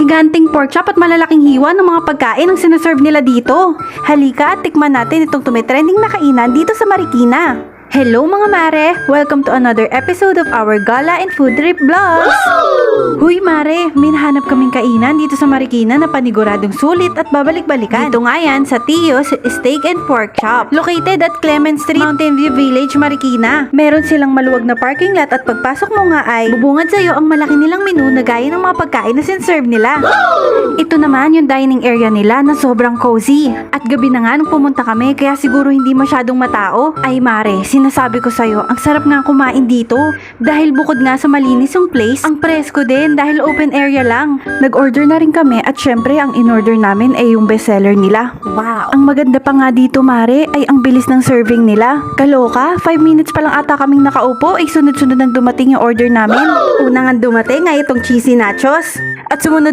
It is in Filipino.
Giganting pork chop at malalaking hiwa ng mga pagkain ang sinaserve nila dito. Halika at tikman natin itong tumitrending na kainan dito sa Marikina. Hello mga mare! Welcome to another episode of our Gala and Food Trip Vlogs! Huy mare, may nahanap kaming kainan dito sa Marikina na paniguradong sulit at babalik-balikan. Dito nga yan sa Tio's Steak and Pork Chop. Located at Clement Street, Mountain View Village, Marikina. Meron silang maluwag na parking lot at pagpasok mo nga ay bubungad sa'yo ang malaki nilang menu na gaya ng mga pagkain na sinserve nila. Ito naman yung dining area nila na sobrang cozy. At gabi na nga nung pumunta kami kaya siguro hindi masyadong matao. Ay mare, sinasabi ko sa'yo, ang sarap nga kumain dito. Dahil bukod nga sa malinis yung place, ang presko din dahil open area lang. Nag-order na rin kami at syempre ang in-order namin ay yung bestseller nila. Wow! Ang maganda pa nga dito mare ay ang bilis ng serving nila. Kaloka, 5 minutes pa lang ata kaming nakaupo ay sunod-sunod nang dumating yung order namin. Unang ang dumating ay itong cheesy nachos. At sumunod